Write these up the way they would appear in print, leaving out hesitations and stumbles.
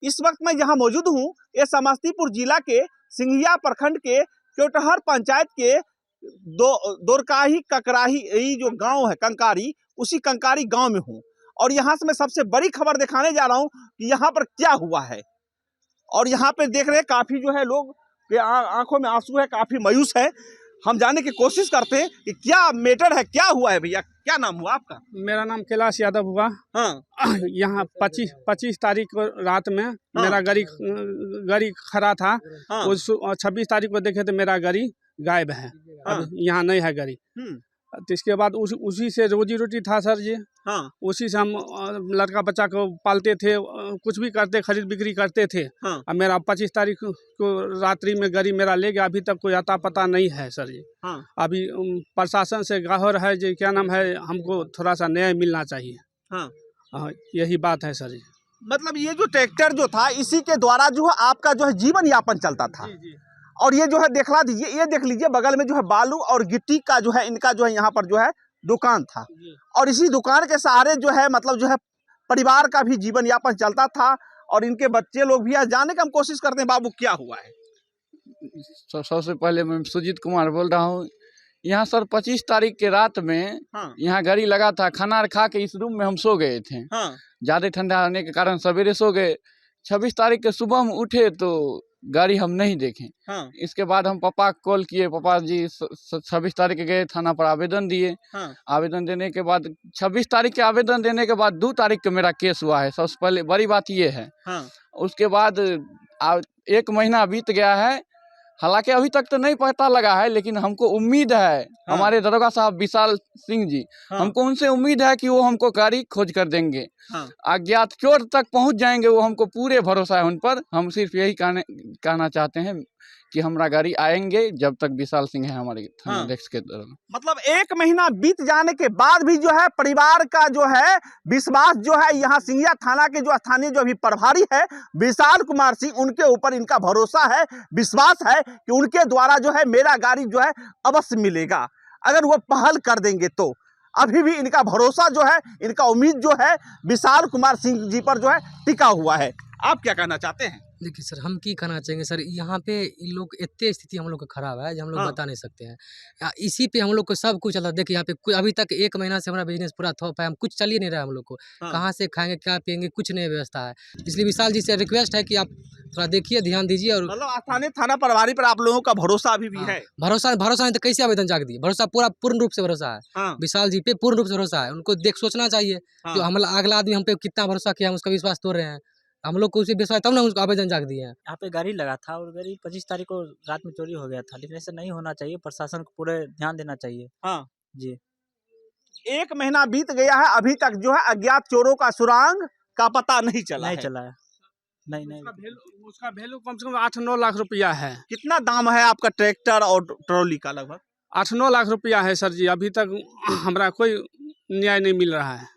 इस वक्त मैं जहां मौजूद हूं, ये समस्तीपुर जिला के सिंघिया प्रखंड के चोटहर पंचायत के दोरकाही ककराही ये जो गांव है कंकारी, उसी कंकारी गांव में हूं। और यहां से मैं सबसे बड़ी खबर दिखाने जा रहा हूं कि यहां पर क्या हुआ है। और यहाँ पे देख रहे हैं काफी जो है लोग के आंखों में आंसू है, काफी मायूस है। हम जानने की कोशिश करते हैं कि क्या मैटर है, क्या हुआ है। भैया क्या नाम हुआ आपका? मेरा नाम कैलाश यादव हुआ। हाँ। यहाँ 25 तारीख को रात में मेरा गाड़ी खड़ा था। हाँ। उस 26 तारीख को देखे तो मेरा गाड़ी गायब है। हाँ। अब यहाँ नहीं है गाड़ी। तो इसके बाद उसी से रोजी रोटी था सर जी। हाँ। उसी से हम लड़का बच्चा को पालते थे, कुछ भी करते, खरीद बिक्री करते थे। हाँ। अब मेरा 25 तारीख को रात्रि में गाड़ी मेरा ले गया, अभी तक कोई अता पता नहीं है सर जी। हाँ। अभी प्रशासन से गाहर है जी, क्या नाम है, हमको थोड़ा सा न्याय मिलना चाहिए। हाँ। यही बात है सर जी। मतलब ये जो ट्रैक्टर जो था, इसी के द्वारा जो है आपका जो है जीवन यापन चलता था। जी। और ये जो है दिखला दीजिए, ये देख लीजिए बगल में जो है बालू और गिट्टी का जो है इनका जो है यहाँ पर जो है दुकान था। और इसी दुकान के सहारे जो है मतलब जो है परिवार का भी जीवन यापन चलता था। और इनके बच्चे लोग भी जाने का हम कोशिश करते हैं, बाबू क्या हुआ है। सबसे पहले मैं सुजीत कुमार बोल रहा हूँ। यहाँ सर 25 तारीख के रात में यहाँ गाड़ी लगा था, खाना खा के इस रूम में हम सो गए थे। ज़्यादा ठंडा होने के कारण सवेरे सो गए। 26 तारीख के सुबह हम उठे तो गाड़ी हम नहीं देखे। इसके बाद हम पापा को कॉल किए, पापा जी 26 तारीख के गए थाना पर आवेदन दिए। आवेदन देने के बाद 26 तारीख के आवेदन देने के बाद 2 तारीख को मेरा केस हुआ है। सबसे पहले बड़ी बात ये है। उसके बाद 1 महीना बीत गया है, हालांकि अभी तक तो नहीं पता लगा है, लेकिन हमको उम्मीद है हमारे दरोगा साहब विशाल सिंह जी, हमको उनसे उम्मीद है कि वो हमको गाड़ी खोज कर देंगे। अज्ञात चोर तक पहुंच जाएंगे, वो हमको पूरे भरोसा है उन पर। हम सिर्फ यही कहना चाहते हैं कि हमारा गाड़ी आएंगे जब तक विशाल सिंह है हमारे डेस्क के दौरान। मतलब 1 महीना बीत जाने के बाद भी जो है परिवार का जो है विश्वास जो है, यहाँ सिंघिया थाना के जो स्थानीय जो अभी प्रभारी है विशाल कुमार सिंह, उनके ऊपर इनका भरोसा है, विश्वास है कि उनके द्वारा जो है मेरा गाड़ी जो है अवश्य मिलेगा। अगर वो पहल कर देंगे तो अभी भी इनका भरोसा जो है, इनका उम्मीद जो है विशाल कुमार सिंह जी पर जो है टिका हुआ है। आप क्या कहना चाहते हैं? देखिए सर, हम की कहना चाहेंगे सर, यहाँ पे इन लोग इतने स्थिति हम लोग का खराब है जो हम लोग बता नहीं सकते हैं। इसी पे हम लोग को सब कुछ चलता। देखिए यहाँ पे अभी तक 1 महीना से हमारा बिजनेस पूरा थोप है, हम कुछ चल ही नहीं रहा है। हम लोग को कहाँ से खाएंगे, क्या पियेंगे, कुछ नहीं व्यवस्था है। इसलिए विशाल जी से रिक्वेस्ट है कि आप थोड़ा देखिए, ध्यान दीजिए। और मतलब स्थानीय थाना प्रभारी पर आप लोगों का भरोसा अभी भी है? भरोसा नहीं तो कैसे आवेदन जाग दिए? भरोसा पूर्ण रूप से भरोसा है। विशाल जी पे पूर्ण रूप से भरोसा है। उनको सोचना चाहिए जो अगला आदमी हम पे कितना भरोसा किया, हम उसका विश्वास तोड़ रहे हैं। हम लोग को उसे विश्वास तब ना उसको आवेदन जाग दिए हैं। यहाँ पे गाड़ी लगा था और गाड़ी 25 तारीख को रात में चोरी हो गया था, लेकिन ऐसा नहीं होना चाहिए। प्रशासन को पूरे ध्यान देना चाहिए। जी। 1 महीना बीत गया है, अभी तक जो है अज्ञात चोरों का सुराग का पता नहीं चला है। नहीं। उसका वैल्यू कम से कम 8-9 लाख रुपया है। कितना दाम है आपका ट्रैक्टर और ट्रॉली का? लगभग 8-9 लाख रुपया है सर जी। अभी तक हमारा कोई न्याय नहीं मिल रहा है।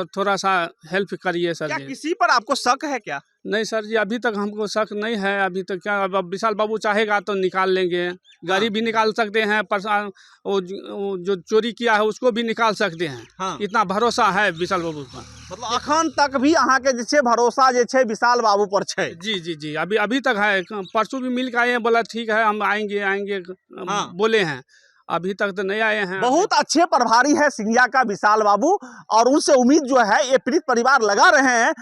थोड़ा सा हेल्प करिए सर जी। किसी पर आपको शक है क्या? नहीं सर जी, अभी तक हमको शक नहीं है। अभी तक क्या, अब विशाल बाबू चाहेगा तो निकाल लेंगे। गाड़ी भी निकाल सकते हैं, वो जो चोरी किया है उसको भी निकाल सकते हैं। इतना भरोसा है विशाल बाबू पर। मतलब अखन तक भी अहाँ के जे भरोसा जे छे विशाल बाबू पर छे? जी। अभी तक है। परसों भी मिल के आए हैं, बोला ठीक है हम आएंगे बोले हैं। अभी तक तो नहीं आए हैं। बहुत अच्छे प्रभारी है सिंघिया का विशाल बाबू, और उनसे उम्मीद जो है ये पीड़ित परिवार लगा रहे हैं,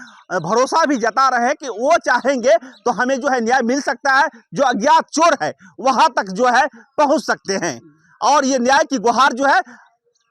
भरोसा भी जता रहे हैं कि वो चाहेंगे तो हमें जो है न्याय मिल सकता है। जो अज्ञात चोर है वहां तक जो है पहुंच सकते हैं, और ये न्याय की गुहार जो है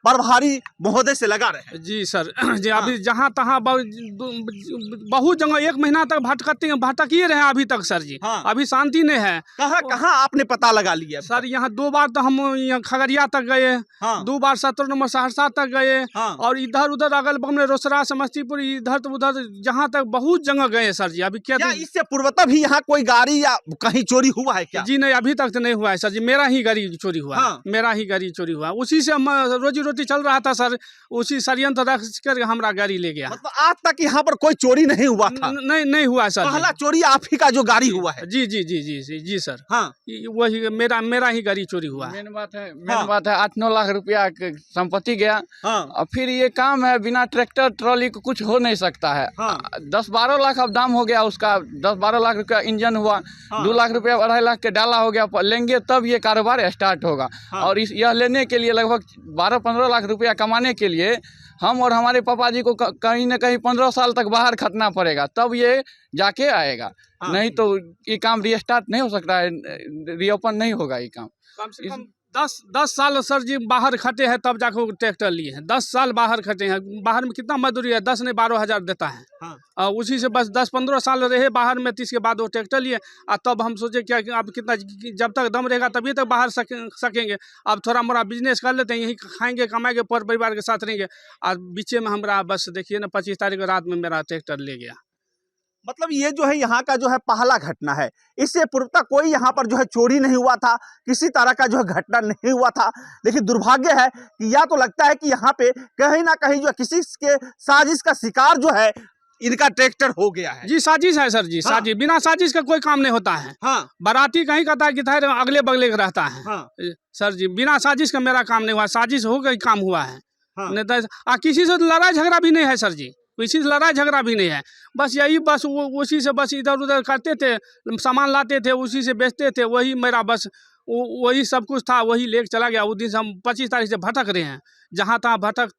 प्रभारी महोदय से लगा रहे हैं। जी सर जी। अभी जहाँ तहाँ बहुत जगह 1 महीना तक भटकिए रहे हैं अभी तक सर जी। अभी शांति नहीं है। कहाँ आपने पता लगा लिया? सर यहाँ 2 बार तो हम यहाँ खगड़िया तक गए। 2 बार 17 नंबर सहरसा तक गए। और इधर उधर अगल बगल में रोसड़ा समस्तीपुर इधर तो उधर जहाँ तक बहुत जगह गए सर जी। अभी क्या इससे पूर्वतः भी यहाँ कोई गाड़ी या कहीं चोरी हुआ है क्या? जी नहीं, अभी तक तो नहीं हुआ है सर जी। मेरा ही गाड़ी चोरी हुआ। उसी से हम रोजी रोटी चल रहा था सर, उसी षड्यंत्र रख कर हमारा गाड़ी ले गया। मतलब आज तक यहाँ पर कोई चोरी नहीं हुआ था? नहीं हुआ सर। पहला चोरी आप ही का जो गाड़ी हुआ है? जी जी जी जी जी जी सर। हाँ, वही मेरा ही गाड़ी चोरी हुआ है। मेन बात है 8-9 लाख रुपया संपत्ति गया। हाँ, और फिर ये काम है, बिना ट्रैक्टर ट्रॉली को कुछ हो नहीं सकता है। हाँ, 10-12 लाख अब दाम हो गया उसका, 10-12 लाख रुपया इंजन हुआ। हाँ, 2 लाख रुपया 2.5 लाख के डाला हो गया, लेंगे तब ये कारोबार स्टार्ट होगा। हाँ। और यह लेने के लिए लगभग 12-15 लाख रुपया कमाने के लिए हम और हमारे पापा जी को कहीं न कहीं 15 साल तक बाहर खटना पड़ेगा, तब ये जाके आएगा। हाँ। नहीं तो ये काम रीस्टार्ट नहीं हो सकता है, रीओपन नहीं होगा ये काम। कम से कम 10 साल सर जी बाहर खटे हैं, तब जाकर ट्रैक्टर लिए हैं। 10 साल बाहर खटे हैं। बाहर में कितना मजदूरी है? 10 नहीं 12 हज़ार देता है। हाँ। और उसी से बस 10-15 साल रहे बाहर में, 30 के बाद वो ट्रैक्टर लिए। और तब हम सोचे क्या कि अब कितना, जब तक दम रहेगा तभी तक बाहर सकेंगे। अब थोड़ा मोड़ा बिजनेस कर लेते हैं, यहीं खाएंगे कमाएंगे, पर परिवार के साथ रहेंगे। और बीचे में हमारा बस देखिए ना 25 तारीख को रात में मेरा ट्रैक्टर ले गया। मतलब ये जो है यहाँ का जो है पहला घटना है। इससे पूर्व तक कोई यहाँ पर जो है चोरी नहीं हुआ था, किसी तरह का जो है घटना नहीं हुआ था। लेकिन दुर्भाग्य है कि या तो लगता है कि यहाँ पे कहीं ना कहीं जो है किसी के साजिश का शिकार जो है इनका ट्रैक्टर हो गया है। जी साजिश है सर जी। हाँ। साजिश, बिना साजिश का कोई काम नहीं होता है। हाँ, बाराती कहीं कहता है कि था अगले बगले का रहता है। हाँ, सर जी बिना साजिश का मेरा काम नहीं हुआ, साजिश हो गई काम हुआ है। हाँ। नहीं तो किसी से लड़ाई झगड़ा भी नहीं है सर जी, किसी से लड़ाई झगड़ा भी नहीं है। बस यही बस वो उसी से बस इधर उधर करते थे, सामान लाते थे, उसी से बेचते थे। वही मेरा बस वही सब कुछ था, वही लेके चला गया। उस दिन से हम 25 तारीख से भटक रहे हैं, जहाँ तहाँ भटक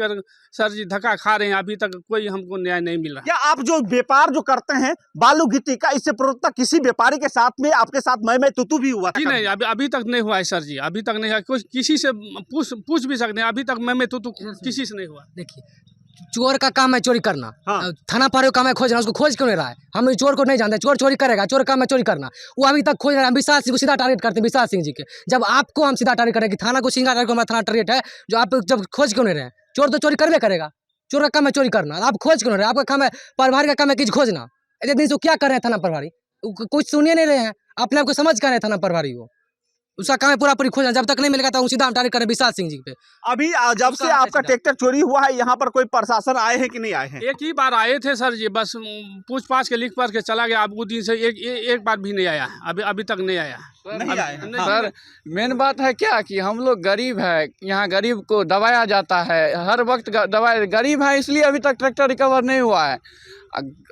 कर सर जी धक्का खा रहे हैं। अभी तक कोई हमको न्याय नहीं मिल रहा। क्या आप जो व्यापार जो करते हैं बालू गिट्टी का, इससे पूर्व तक किसी व्यापारी के साथ में आपके साथ मैं तुतु भी हुआ था? जी नहीं, अभी तक नहीं हुआ है सर जी, अभी तक नहीं है। किसी से पूछ भी सकते हैं, अभी तक मैं तुतु किसी से नहीं हुआ। देखिए, चोर का काम है चोरी करना। हाँ। थाना पर काम है खोजना, उसको खोज क्यों नहीं रहा है? हम चोर को नहीं जानते, चोर चोरी करेगा, चोर का काम है चोरी करना। वो अभी तक खोज रहा है। हम विशाल सिंह को सीधा टारगेट करते हैं, विशाल सिंह जी के। जब आपको हम सीधा टारगेट करें कि थाना को सीधा टारगेट, हमारा थाना टारगेट है, जो आप जब खोज क्यों नहीं रहे? चोर तो चोरी करवे करेगा, चोर का काम है चोरी करना, आप खोज क्यों नहीं रहे? आपका काम है, प्रभारी का काम है कि खोजना। इतने दिन से क्या कर रहे हैं थाना प्रभारी? कुछ सुनिए नहीं रहे हैं, अपने आप को समझ कर रहे हैं थाना प्रभारी को। उसका काम है पूरा पूरी खोजना, जब तक नहीं मिलेगा तो सीधा हम टारगेट करें विशाल सिंह जी पे। अभी जब से आपका ट्रैक्टर चोरी हुआ है, यहाँ पर कोई प्रशासन आए हैं कि नहीं आए हैं? एक ही बार आए थे सर जी, बस पूछ पाछ के लिख पढ़ के चला गया। अब उस दिन से एक बार भी नहीं आया, अभी तक नहीं आया। नहीं आए हैं। सर मेन बात है क्या कि हम लोग गरीब है, यहाँ गरीब को दबाया जाता है, हर वक्त दबाया। गरीब है इसलिए अभी तक ट्रैक्टर रिकवर नहीं हुआ है।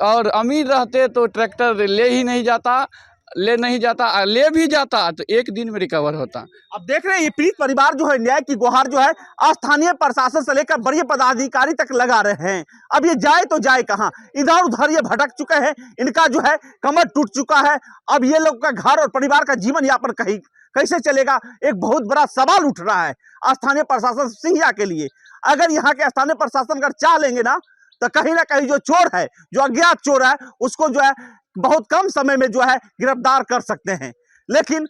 और अमीर रहते तो ट्रैक्टर ले नहीं जाता, ले भी जाता तो एक दिन में रिकवर होता। अब देख रहे हैं ये पीड़ित परिवार जो है न्याय की गुहार जो है स्थानीय प्रशासन से लेकर बड़े पदाधिकारी तक लगा रहे हैं। अब ये जाए तो जाए कहाँ? इधर उधर ये भटक चुके हैं, इनका जो है कमर टूट चुका है। अब ये लोग का घर और परिवार का जीवन यापन कहीं कैसे चलेगा? एक बहुत बड़ा सवाल उठ रहा है स्थानीय प्रशासन सिंहिया के लिए। अगर यहाँ के स्थानीय प्रशासन अगर चाह लेंगे ना तो कहीं ना कहीं जो चोर है, जो अज्ञात चोर है, उसको जो है बहुत कम समय में जो है गिरफ्तार कर सकते हैं। लेकिन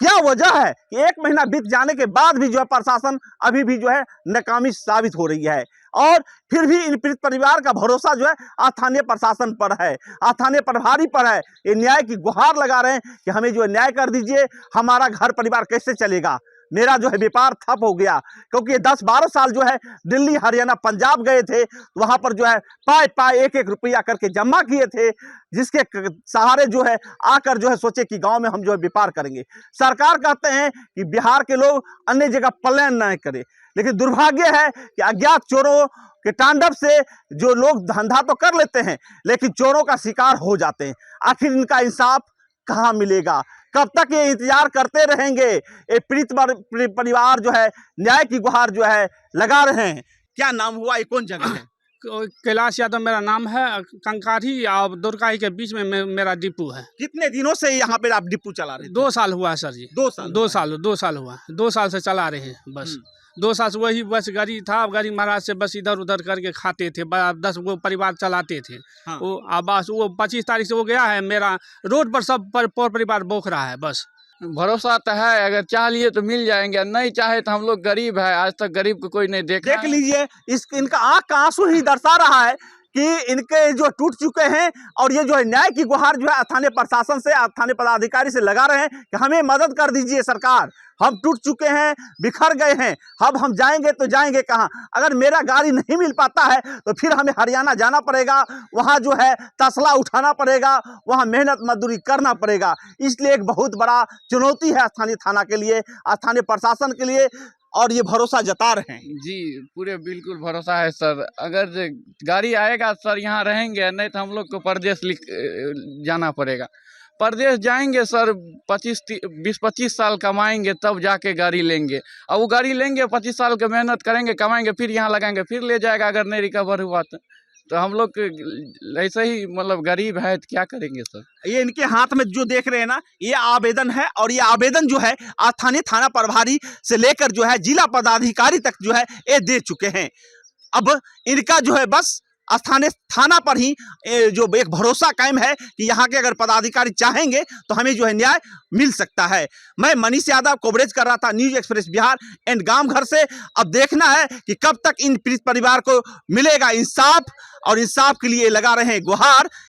क्या वजह है कि 1 महीना बीत जाने के बाद भी जो है प्रशासन अभी भी जो है नाकामी साबित हो रही है? और फिर भी इन पीड़ित परिवार का भरोसा जो है स्थानीय प्रशासन पर है, स्थानीय प्रभारी पर है। ये न्याय की गुहार लगा रहे हैं कि हमें जो है न्याय कर दीजिए, हमारा घर परिवार कैसे चलेगा? मेरा जो है व्यापार ठप हो गया, क्योंकि ये 10-12 साल जो है दिल्ली, हरियाणा, पंजाब गए थे, वहां पर जो है पाए 1-1 रुपया करके जमा किए थे, जिसके सहारे जो है आकर जो है सोचे कि गांव में हम जो है व्यापार करेंगे। सरकार कहते हैं कि बिहार के लोग अन्य जगह पलायन न करें, लेकिन दुर्भाग्य है कि अज्ञात चोरों के तांडव से जो लोग धंधा तो कर लेते हैं लेकिन चोरों का शिकार हो जाते हैं। आखिर इनका इंसाफ कहाँ मिलेगा? कब तक ये इंतजार करते रहेंगे? ये पीड़ित परिवार जो है न्याय की गुहार जो है लगा रहे हैं। क्या नाम हुआ, ये कौन जगह है? कैलाश यादव मेरा नाम है। कंकारी और दुर्गाही के बीच में मेरा डिपो है। कितने दिनों से यहाँ पे आप डिपो चला रहे हैं? 2 साल हुआ है सर जी। 2 साल? 2 साल हुआ, 2 साल से चला रहे हैं बस। 2 साल से वही बस गाड़ी था, गाड़ी महाराज से बस इधर उधर करके खाते थे, 10 वो परिवार चलाते थे। हाँ। वो बस वो 25 तारीख से वो गया है, मेरा रोड पर सब परिवार बोख रहा है बस। भरोसा तो है, अगर चाह लिए तो मिल जाएंगे, नहीं चाहे तो हम लोग गरीब है, आज तक गरीब को कोई नहीं देखा। देख लीजिए, इनका आँख का आंसू ही दर्शा रहा है कि इनके जो टूट चुके हैं और ये जो है न्याय की गुहार जो है स्थानीय प्रशासन से, स्थानीय पदाधिकारी से लगा रहे हैं कि हमें मदद कर दीजिए सरकार, हम टूट चुके हैं, बिखर गए हैं, अब हम जाएंगे तो जाएंगे कहाँ? अगर मेरा गाड़ी नहीं मिल पाता है तो फिर हमें हरियाणा जाना पड़ेगा, वहाँ जो है तसला उठाना पड़ेगा, वहाँ मेहनत मजदूरी करना पड़ेगा। इसलिए एक बहुत बड़ा चुनौती है स्थानीय थाना के लिए, स्थानीय प्रशासन के लिए, और ये भरोसा जता रहे हैं। जी पूरे बिल्कुल भरोसा है सर। अगर गाड़ी आएगा सर यहाँ रहेंगे, नहीं तो हम लोग को परदेश जाना पड़ेगा। परदेश जाएंगे सर, 20-25 साल कमाएंगे तब जाके गाड़ी लेंगे। अब वो गाड़ी लेंगे, 25 साल के मेहनत करेंगे, कमाएंगे, फिर यहाँ लगाएंगे, फिर ले जाएगा। अगर नहीं रिकवर हुआ तो हम लोग ऐसे ही मतलब गरीब है तो क्या करेंगे सर। ये इनके हाथ में जो देख रहे हैं ना, ये आवेदन है, और ये आवेदन जो है स्थानीय थाना प्रभारी से लेकर जो है जिला पदाधिकारी तक जो है ये दे चुके हैं। अब इनका जो है बस स्थानीय थाना पर ही जो एक भरोसा कायम है कि यहाँ के अगर पदाधिकारी चाहेंगे तो हमें जो है न्याय मिल सकता है। मैं मनीष यादव कवरेज कर रहा था न्यूज़ एक्सप्रेस बिहार एंड गांव घर से। अब देखना है कि कब तक इन पीड़ित परिवार को मिलेगा इंसाफ, और इंसाफ के लिए लगा रहे हैं गुहार।